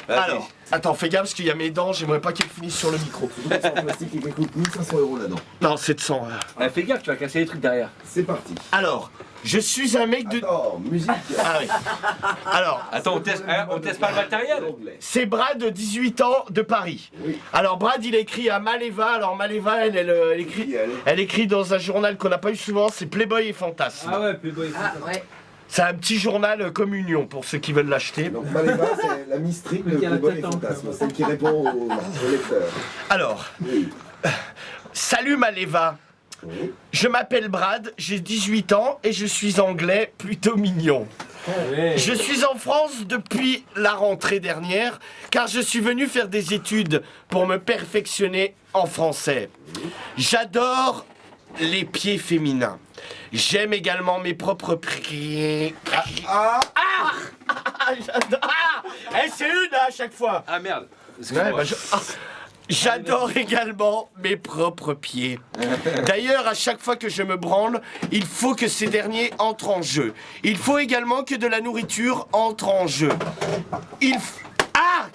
Alors, attends, fais gaffe parce qu'il y a mes dents, j'aimerais pas qu'elles finissent sur le micro. C'est en plastique qui coûte 1500 € là-dedans. Non, 700. Fais gaffe, tu vas casser les trucs derrière. C'est parti. Alors, je suis un mec de... Attends, musique. Ah oui. Alors, Attends, on teste pas le matériel. c'est Brad, 18 ans, de Paris. Oui. Alors Brad, il a écrit à Maleva. Alors Maleva, elle écrit dans un journal qu'on n'a pas eu souvent, c'est Playboy et Fantasme. Ah ouais, Playboy. Ah ouais. C'est un petit journal communion pour ceux qui veulent l'acheter. Donc Maleva, c'est la mistrine de Playboy et Fantasme, celle qui répond aux lecteurs. Alors, Oui. salut Maleva. Oui. Je m'appelle Brad, j'ai 18 ans et je suis anglais plutôt mignon. Je suis en France depuis la rentrée dernière car je suis venu faire des études pour me perfectionner en français. J'adore les pieds féminins. J'aime également mes propres pieds. J'adore. C'est une à chaque fois. Ah merde. Ouais, bah, j'adore également mes propres pieds. D'ailleurs, à chaque fois que je me branle, il faut que ces derniers entrent en jeu. Il faut également que de la nourriture entre en jeu.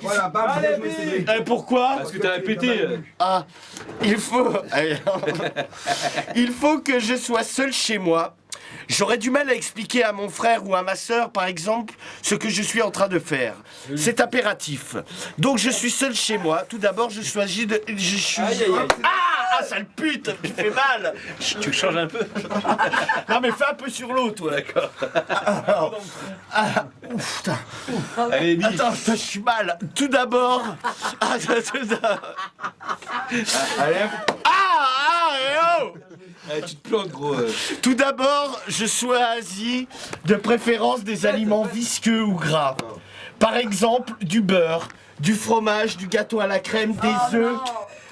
Voilà, bam, bien joué, Cédric. Pourquoi? Parce que t'as répété. Ah, il faut... il faut que je sois seul chez moi. J'aurais du mal à expliquer à mon frère ou à ma sœur, par exemple, ce que je suis en train de faire. C'est impératif. Donc je suis seul chez moi. Tout d'abord, je choisis de... Ah, sale pute, tu fais mal. Tu changes un peu. Non mais fais un peu sur l'eau, toi. D'accord. Ouf, putain. Allez, Bill. Attends, je suis mal. Tout d'abord... Allez, oh. tu te plantes, gros. Tout d'abord, je choisis de préférence des aliments visqueux ou gras. Par exemple, du beurre, du fromage, du gâteau à la crème, des œufs,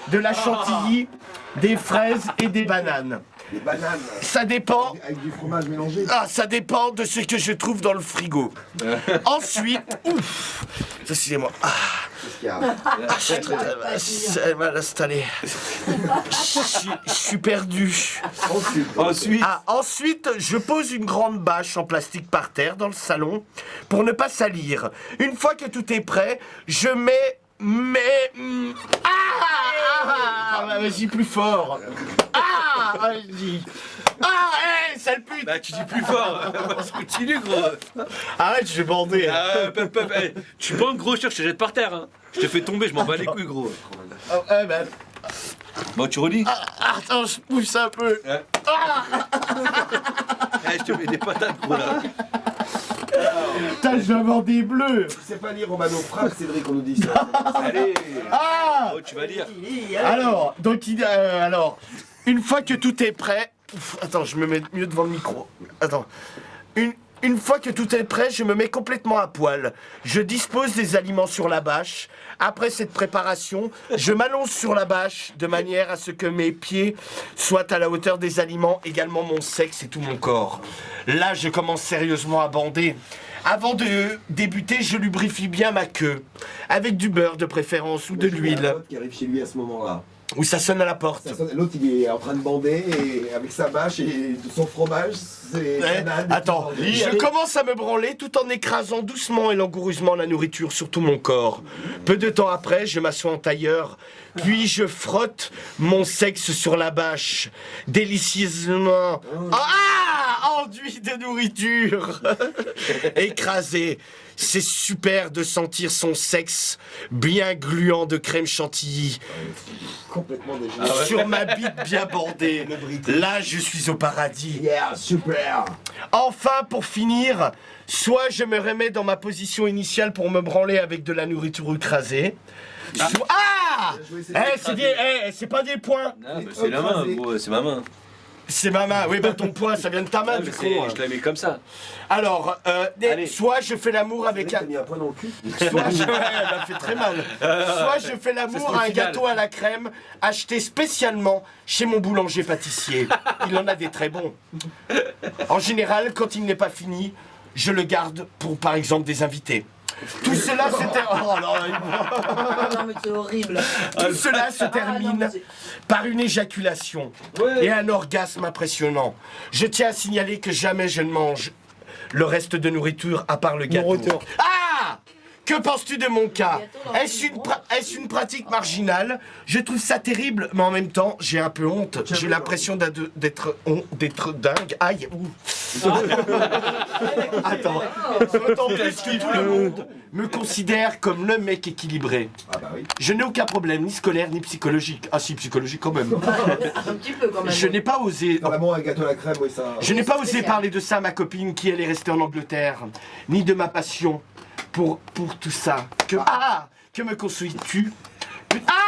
de la chantilly, des fraises et des bananes. Des bananes. Ça dépend. Avec du fromage mélangé. Ah, ça dépend de ce que je trouve dans le frigo. Ensuite, ouf, excusez-moi. Qu'est-ce qu'il y a? C'est mal installé. Je suis perdu. Ensuite, je pose une grande bâche en plastique par terre dans le salon pour ne pas salir. Une fois que tout est prêt, je mets vas-y, plus fort. Vas-y. Sale pute. Bah, tu dis plus fort. Continue, gros. Arrête, je vais bander. Tu bandes, gros, je te jette par terre. Hein. Je te fais tomber, je m'en bats les couilles, gros. Bon, tu relis. Attends, je pousse un peu. Je te mets des patates, gros, là. Putain, je vais avoir des bleus. C'est pas lire Romano, frappe Cédric, on nous dit ça. Allez. Oh, tu vas lire. Alors, une fois que tout est prêt... attends, je me mets mieux devant le micro. Attends. Une fois que tout est prêt, je me mets complètement à poil. Je dispose des aliments sur la bâche. Après cette préparation, je m'allonge sur la bâche de manière à ce que mes pieds soient à la hauteur des aliments, également mon sexe et tout mon corps. Là, je commence sérieusement à bander. Avant de débuter, je lubrifie bien ma queue. Avec du beurre de préférence ou de Il y a un l'huile. pote qui arrive chez lui à ce moment-là. Où ça sonne à la porte. L'autre, il est en train de bander et avec sa bâche et son fromage, c'est... Attends, je commence à me branler tout en écrasant doucement et langoureusement la nourriture sur tout mon corps. Peu de temps après, je m'assois en tailleur, puis je frotte mon sexe sur la bâche, délicieusement. Enduit de nourriture, écrasé. C'est super de sentir son sexe bien gluant de crème chantilly. Complètement déjà. Sur ma bite bien bordée. Là, je suis au paradis. Yeah, super. Enfin, pour finir, soit je me remets dans ma position initiale pour me branler avec de la nourriture écrasée. C'est pas des points. Ah, bah, c'est la main, gros, c'est ma main. C'est ma main. Oui, bah ton poing, ça vient de ta main, du coup. Je la mets comme ça. Alors, soit je fais l'amour avec T'as mis un point dans le cul. soit elle m'a fait très mal. Soit je fais l'amour à un gâteau à la crème acheté spécialement chez mon boulanger pâtissier. Il en a des très bons. En général, quand il n'est pas fini, je le garde pour, par exemple, des invités. Tout cela Non mais c'est horrible. Tout cela se termine par une éjaculation et un orgasme impressionnant. Je tiens à signaler que jamais je ne mange le reste de nourriture à part le gâteau. Que penses-tu de mon cas? Est-ce une pratique marginale? Je trouve ça terrible, mais en même temps, j'ai un peu honte. J'ai l'impression d'être dingue. Aïe, ouh. Attends. D'autant plus que tout le monde me considère comme le mec équilibré. Ah bah oui. Je n'ai aucun problème, ni scolaire, ni psychologique. Ah si, psychologique quand même. Un petit peu quand même. Je n'ai pas osé... Dans l'amour, un gâteau à la crème, oui, ça. Je n'ai pas osé parler de ça à ma copine qui elle est restée en Angleterre, ni de ma passion pour tout ça. Que me construis-tu? Ah!